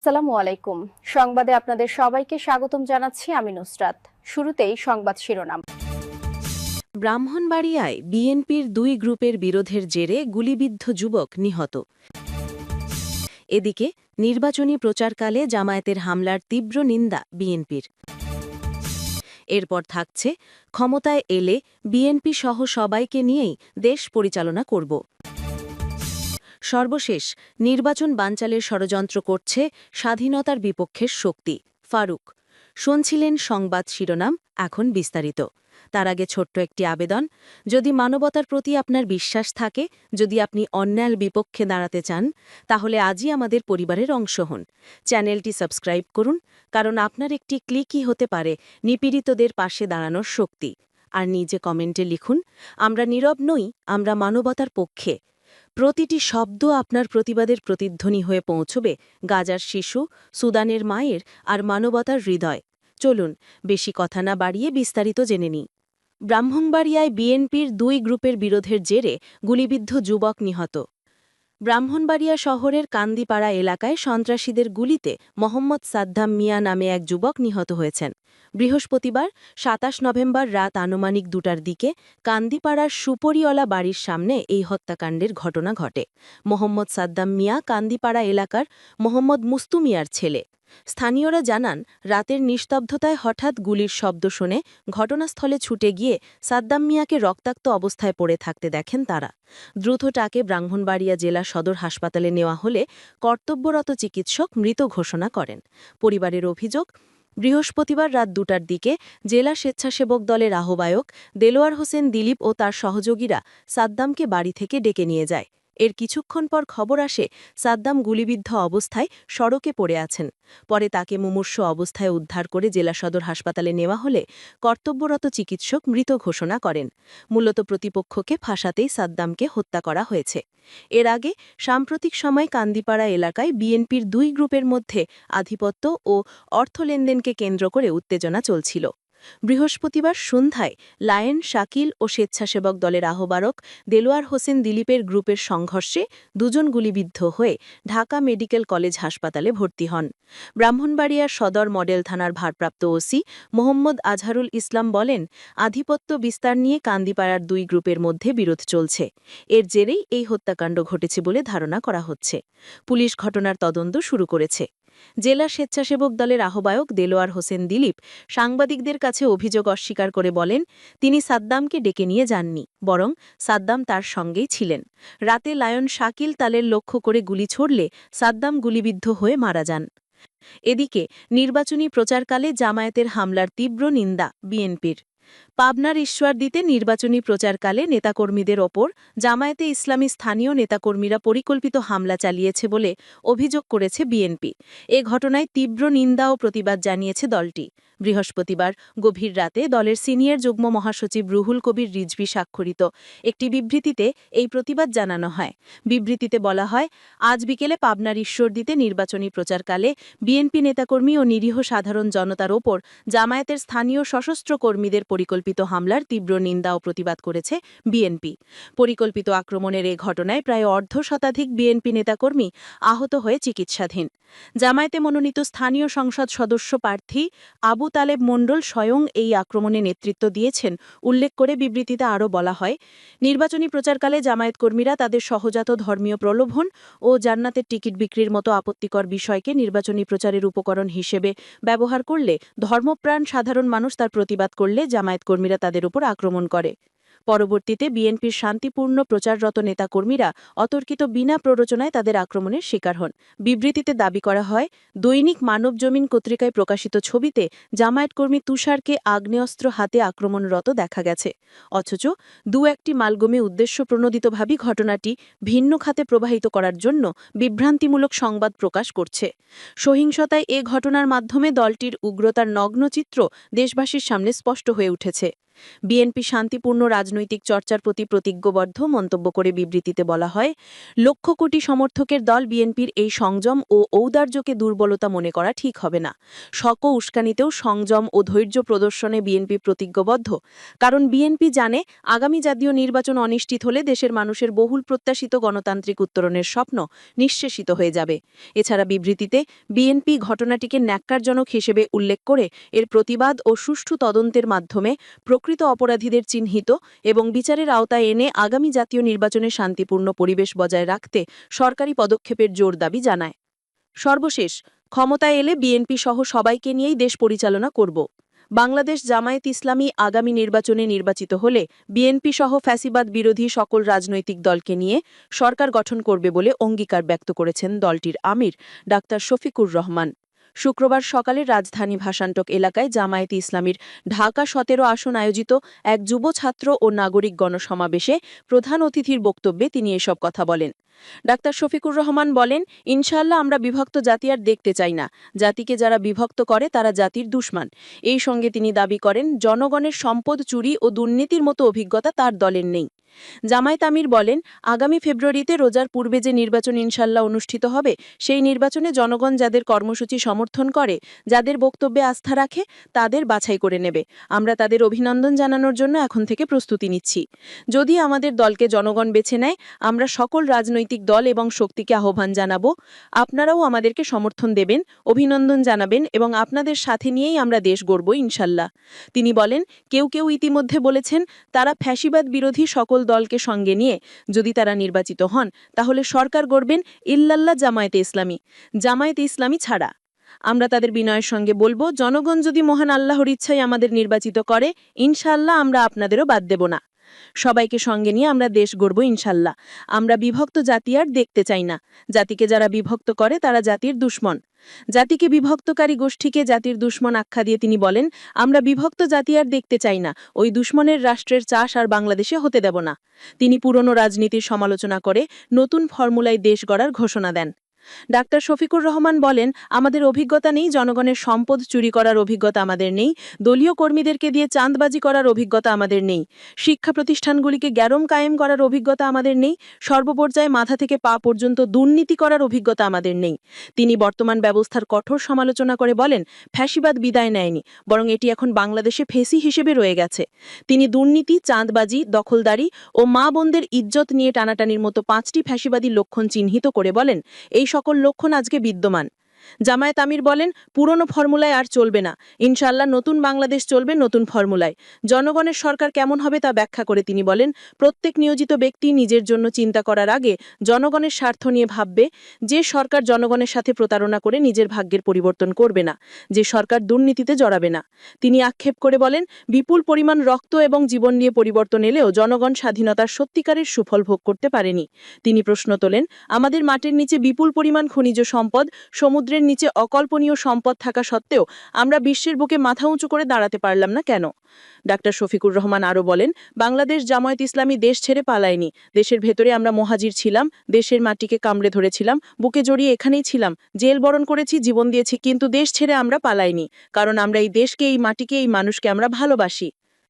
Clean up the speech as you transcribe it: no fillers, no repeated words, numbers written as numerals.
আসসালামু আলাইকুম। সংবাদে আপনাদের সবাইকে স্বাগতম জানাচ্ছি আমি নুসরাত। শুরুতেই সংবাদ শিরোনাম। ব্রাহ্মণবাড়িয়ায় বিএনপির দুই গ্রুপের বিরোধের জেরে গুলিবিদ্ধ যুবক নিহত। এদিকে নির্বাচনী প্রচারকালে জামায়াতের হামলার তীব্র নিন্দা বিএনপির। এরপর থাকছে ক্ষমতায় এলে বিএনপি সহ সবাইকে নিয়েই দেশ পরিচালনা করব। সর্বশেষ নির্বাচন বানচালের ষড়যন্ত্র করছে স্বাধীনতার বিপক্ষের শক্তি ফারুক। শুনছিলেন সংবাদ শিরোনাম, এখন বিস্তারিত। তার আগে ছোট্ট একটি আবেদন, যদি মানবতার প্রতি আপনার বিশ্বাস থাকে, যদি আপনি অন্যায়ের বিপক্ষে দাঁড়াতে চান, তাহলে আজই আমাদের পরিবারের অংশ হন। চ্যানেলটি সাবস্ক্রাইব করুন, কারণ আপনার একটি ক্লিকই হতে পারে নিপীড়িতদের পাশে দাঁড়ানোর শক্তি। আর নিজে কমেন্টে লিখুন, আমরা নীরব নই, আমরা মানবতার পক্ষে। প্রতিটি শব্দ আপনার প্রতিবাদের প্রতিধ্বনি হয়ে পৌঁছবে গাজার শিশু, সুদানের মায়ের আর মানবতার হৃদয়। চলুন বেশি কথা না বাড়িয়ে বিস্তারিত জেনে নিই। ব্রাহ্মণবাড়িয়ায় বিএনপির দুই গ্রুপের বিরোধের জেরে গুলিবিদ্ধ যুবক নিহত। ব্রাহ্মণবাড়িয়া শহরের কান্দিপাড়া এলাকায় সন্ত্রাসীদের গুলিতে মোহাম্মদ সাদ্দাম মিয়া নামে এক যুবক নিহত হয়েছেন। বৃহস্পতিবার ২৭ নভেম্বর রাত আনুমানিক ২টার দিকে কান্দিপাড়ার সুপরিওয়ালা বাড়ির সামনে এই হত্যাকাণ্ডের ঘটনা ঘটে। মোহাম্মদ সাদ্দাম মিয়া কান্দিপাড়া এলাকার মোহাম্মদ মুস্তু মিয়ার ছেলে। স্থানীয়রা জানান, রাতের নিস্তব্ধতায় হঠাৎ গুলির শব্দ শুনে ঘটনাস্থলে ছুটে গিয়ে সাদ্দাম মিয়াকে রক্তাক্ত অবস্থায় পড়ে থাকতে দেখেন তারা। দ্রুত তাকে ব্রাহ্মণবাড়িয়া জেলা সদর হাসপাতালে নেওয়া হলে কর্তব্যরত চিকিৎসক মৃত ঘোষণা করেন। পরিবারের অভিযোগ, বৃহস্পতিবার রাত ২টার দিকে জেলা স্বেচ্ছাসেবক দলের আহ্বায়ক দেলোয়ার হোসেন দিলীপ ও তার সহযোগীরা সাদ্দামকে বাড়ি থেকে ডেকে নিয়ে যায়। এর কিছুক্ষণ পর খবর আসে সাদ্দাম গুলিবিদ্ধ অবস্থায় সড়কে পড়ে আছেন। পরে তাকে মুমূর্ষু অবস্থায় উদ্ধার করে জেলা সদর হাসপাতালে নেওয়া হলে কর্তব্যরত চিকিৎসক মৃত ঘোষণা করেন। মূলত প্রতিপক্ষকে ফাঁসাতেই সাদ্দামকে হত্যা করা হয়েছে। এর আগে সাম্প্রতিক সময় কান্দিপাড়া এলাকায় বিএনপির দুই গ্রুপের মধ্যে আধিপত্য ও অর্থ লেনদেনকে কেন্দ্র করে উত্তেজনা চলছিল। বৃহস্পতিবার সন্ধ্যায় লায়ন শাকিল ও স্বেচ্ছাসেবক দলের আহ্বায়ক দেলোয়ার হোসেন দিলীপের গ্রুপের সংঘর্ষে দুজন গুলিবিদ্ধ হয়ে ঢাকা মেডিকেল কলেজ হাসপাতালে ভর্তি হন। ব্রাহ্মণবাড়িয়ার সদর মডেল থানার ভারপ্রাপ্ত ওসি মোহাম্মদ আজহারুল ইসলাম বলেন, আধিপত্য বিস্তার নিয়ে কান্দিপাড়ার দুই গ্রুপের মধ্যে বিরোধ চলছে। এর জেরেই এই হত্যাকাণ্ড ঘটেছে বলে ধারণা করা হচ্ছে। পুলিশ ঘটনার তদন্ত শুরু করেছে। জেলা স্বেচ্ছাসেবক দলের আহ্বায়ক দেলোয়ার হোসেন দিলীপ সাংবাদিকদের কাছে অভিযোগ অস্বীকার করে বলেন, তিনি সাদ্দামকে ডেকে নিয়ে যাননি, বরং সাদ্দাম তার সঙ্গেই ছিলেন। রাতে লায়ন শাকিল তালের লক্ষ্য করে গুলি ছড়লে সাদ্দাম গুলিবিদ্ধ হয়ে মারা যান। এদিকে নির্বাচনী প্রচারকালে জামায়াতের হামলার তীব্র নিন্দা বিএনপির। পাবনার ঈশ্বরদীতে নির্বাচনী প্রচারকালে নেতাকর্মীদের ওপর জামায়াতে ইসলামী স্থানীয় নেতাকর্মীরা পরিকল্পিত হামলা চালিয়েছে বলে অভিযোগ করেছে বিএনপি। এ ঘটনায় তীব্র নিন্দা ও প্রতিবাদ জানিয়েছে দলটি। বৃহস্পতিবার গভীর রাতে দলের সিনিয়র যুগ্ম মহাসচিব রুহুল কবির রিজভী স্বাক্ষরিত একটি বিবৃতিতে এই প্রতিবাদ জানানো হয়। বিবৃতিতে বলা হয়, আজ বিকেলে পাবনার ঈশ্বরদীতে নির্বাচনী প্রচারকালে বিএনপি নেতাকর্মী ও নিরীহ সাধারণ জনতার ওপর জামায়াতের স্থানীয় সশস্ত্র কর্মীদের পরিকল্পিত হামলার তীব্র নিন্দা ও প্রতিবাদ করেছে বিএনপি। পরিকল্পিত আক্রমণের এ ঘটনায় প্রায় অর্ধশতাধিক বিএনপি নেতাকর্মী আহত হয়ে চিকিৎসাধীন। জামায়াতে মনোনীত স্থানীয় সংসদ সদস্য প্রার্থী আবু তালেব মণ্ডল স্বয়ং এই আক্রমণে নেতৃত্ব দিয়েছেন উল্লেখ করে বিবৃতিতে আরও বলা হয়, নির্বাচনী প্রচারকালে জামায়াত কর্মীরা তাদের সহজাত ধর্মীয় প্রলোভন ও জান্নাতের টিকিট বিক্রির মতো আপত্তিকর বিষয়কে নির্বাচনী প্রচারের উপকরণ হিসেবে ব্যবহার করলে, ধর্মপ্রাণ সাধারণ মানুষ তার প্রতিবাদ করলে জামায়াত কর্মীরা তাদের উপর আক্রমণ করে। পরবর্তীতে বিএনপির শান্তিপূর্ণ প্রচাররত নেতাকর্মীরা অতর্কিত বিনা প্ররোচনায় তাদের আক্রমণের শিকার হন। বিবৃতিতে দাবি করা হয়, দৈনিক মানবজমিন পত্রিকায় প্রকাশিত ছবিতে জামায়াত কর্মী তুষারকে আগ্নেয়াস্ত্র হাতে আক্রমণরত দেখা গেছে। অথচ দু-একটি মালগমে উদ্দেশ্যপ্রণোদিতভাবে ঘটনাটি ভিন্ন খাতে প্রবাহিত করার জন্য বিভ্রান্তিমূলক সংবাদ প্রকাশ করছে। সহিংসতায় এ ঘটনার মাধ্যমে দলটির উগ্রতার নগ্ন চিত্র দেশবাসীর সামনে স্পষ্ট হয়ে উঠেছে। বিএনপি শান্তিপূর্ণ রাজনৈতিক চর্চার প্রতি প্রতিজ্ঞবদ্ধ মন্তব্য করে বিবৃতিতে বলা হয়, লক্ষ কোটি সমর্থকের দল বিএনপির এই সংযম ও ঔদার্যকে দুর্বলতা মনে করা ঠিক হবে না। শক ও উস্কানিতেও সংযম ও ধৈর্য প্রদর্শনে বিএনপি প্রতিজ্ঞবদ্ধ, কারণ বিএনপি জানে আগামী জাতীয় নির্বাচন অনিশ্চিত হলে দেশের মানুষের বহুল প্রত্যাশিত গণতান্ত্রিক উত্তরণের স্বপ্ন নিঃশেষিত হয়ে যাবে। এছাড়া বিবৃতিতে বিএনপি ঘটনাটিকে ন্যাক্কারজনক হিসেবে উল্লেখ করে এর প্রতিবাদ ও সুষ্ঠু তদন্তের মাধ্যমে প্রকৃত অপরাধীদের চিহ্নিত এবং বিচারের আওতায় এনে আগামী জাতীয় নির্বাচনে শান্তিপূর্ণ পরিবেশ বজায় রাখতে সরকারি পদক্ষেপের জোর দাবি জানায়। সর্বশেষ, ক্ষমতায় এলে বিএনপি সহ সবাইকে নিয়েই দেশ পরিচালনা করব। বাংলাদেশ জামায়াত ইসলামী আগামী নির্বাচনে নির্বাচিত হলে বিএনপি সহ ফ্যাসিবাদ বিরোধী সকল রাজনৈতিক দলকে নিয়ে সরকার গঠন করবে বলে অঙ্গীকার ব্যক্ত করেছেন দলটির আমির ডাক্তার শফিকুর রহমান। শুক্রবার সকালে রাজধানী ভাষান্তক এলাকায় জামায়াতে ইসলামীর ঢাকা ১৭ আসন আয়োজিত এক যুব ছাত্র ও নাগরিক গণসমাবেশে প্রধান অতিথির বক্তব্যে তিনি এসব কথা বলেন। ডাক্তার শফিকুর রহমান বলেন, ইনশাআল্লাহ আমরা বিভক্ত জাতি আর দেখতে চাই না। জাতিকে যারা বিভক্ত করে তারা জাতির দুশমান। এই সঙ্গে তিনি দাবি করেন, জনগণের সম্পদ চুরি ও দুর্নীতির মতো অভিজ্ঞতা তার দলের নেই। জামায়াত আমির বলেন, আগামী ফেব্রুয়ারিতে রোজার পূর্বে যে নির্বাচন ইনশাআল্লাহ অনুষ্ঠিত হবে, সেই নির্বাচনে জনগণ যাদের কর্মসূচি সমর্থন করে, যাদের বক্তব্যে আস্থা রাখে, তাদের বাছাই করে নেবে। আমরা তাদের অভিনন্দন জানানোর জন্য এখন থেকে প্রস্তুতি নিচ্ছি। যদি আমাদের দলকে জনগণ বেছে নেয়, আমরা সকল রাজনৈতিক দল এবং শক্তিকে আহ্বান জানাব, আপনারাও আমাদেরকে সমর্থন দেবেন, অভিনন্দন জানাবেন এবং আপনাদের সাথে নিয়েই আমরা দেশ গড়ব ইনশাআল্লাহ। তিনি বলেন, কেউ কেউ ইতিমধ্যে বলেছেন তারা ফ্যাসিবাদ বিরোধী সকল দলকে সঙ্গে নিয়ে যদি তারা নির্বাচিত হন তাহলে সরকার গড়বেন ইল্লাল্লাহ জামায়াতে ইসলামী ছাড়া। আমরা তাদের বিনয়ের সঙ্গে বলবো, জনগণ যদি মহান আল্লাহর ইচ্ছায় আমাদের নির্বাচিত করে, ইনশাআল্লাহ আমরা আপনাদেরও বাদ দেব না। সবাইকে সঙ্গে নিয়ে আমরা দেশ গড়ব ইনশাআল্লাহ। আমরা বিভক্ত জাতি আর দেখতে চাই না। জাতিকে যারা বিভক্ত করে তারা জাতির দুশমন। জাতিকে বিভক্তকারী গোষ্ঠীকে জাতির দুশমন আখ্যা দিয়ে তিনি বলেন, আমরা বিভক্ত জাতি আর দেখতে চাই না। ওই দুশমনের রাষ্ট্রের চাষ আর বাংলাদেশে হতে দেব না। তিনি পুরনো রাজনীতির সমালোচনা করে নতুন ফর্মুলায় দেশ গড়ার ঘোষণা দেন। ডাক্তার শফিকুর রহমান বলেন, আমাদের অভিজ্ঞতা নেই, জনগণের সম্পদ চুরি করার অভিজ্ঞতা আমাদের নেই, দলীয় কর্মীদেরকে দিয়ে চাঁদবাজি করার অভিজ্ঞতা আমাদের নেই, শিক্ষা প্রতিষ্ঠানগুলিকে গ্যারম কায়েম করার অভিজ্ঞতা আমাদের নেই, সর্বপর্যায়ে মাথা থেকে পা পর্যন্ত দুর্নীতি করার অভিজ্ঞতা আমাদের নেই। তিনি বর্তমান ব্যবস্থার কঠোর সমালোচনা করে বলেন, ফ্যাসিবাদ বিদায় নেয়নি, বরং এটি এখন বাংলাদেশে ফেসি হিসেবে রয়ে গেছে। তিনি দুর্নীতি, চাঁদবাজি, দখলদারি ও মা বোনদের ইজ্জত নিয়ে টানাটানির মতো 5টি ফ্যাসিবাদী লক্ষণ চিহ্নিত করে বলেন, এই সকল লক্ষণ আজকে বিদ্যমান। জামায়াত আমির বলেন, পুরনো ফর্মুলায় আর চলবে না। ইনশাআল্লাহ নতুন বাংলাদেশ চলবে নতুন ফর্মুলায়। জনগণের সরকার কেমন হবে তা ব্যাখ্যা করে তিনি বলেন, প্রত্যেক নিয়োজিত ব্যক্তি নিজের জন্য চিন্তা করার আগে জনগণের স্বার্থ নিয়ে ভাববে। যে সরকার জনগণের সাথে প্রতারণা করে নিজের ভাগ্যের পরিবর্তন করবে না, যে সরকার দুর্নীতিতে জড়াবে না। তিনি আক্ষেপ করে বলেন, বিপুল পরিমাণ রক্ত এবং জীবন নিয়ে পরিবর্তন এলেও জনগণ স্বাধীনতার সত্যিকারের সুফল ভোগ করতে পারেনি। তিনি প্রশ্ন তোলেন, আমাদের মাটির নিচে বিপুল পরিমাণ খনিজ সম্পদ, সমুদ্রের নিচে অকল্পনীয় সম্পদ থাকা সত্ত্বেও আমরা বিশ্বের বুকে মাথা উঁচু করে দাঁড়াতে পারলাম না কেন? ডাক্তার শফিকুর রহমান আরও বলেন, বাংলাদেশ জামায়াত ইসলামী দেশ ছেড়ে পালায়নি। দেশের ভেতরে আমরা মুহাজির ছিলাম, দেশের মাটিকে কামড়ে ধরেছিলাম, বুকে জড়িয়ে এখানেই ছিলাম, জেল বরণ করেছি, জীবন দিয়েছি, কিন্তু দেশ ছেড়ে আমরা পালাইনি, কারণ আমরা এই দেশকে, এই মাটিকে, এই মানুষকে আমরা ভালোবাসি।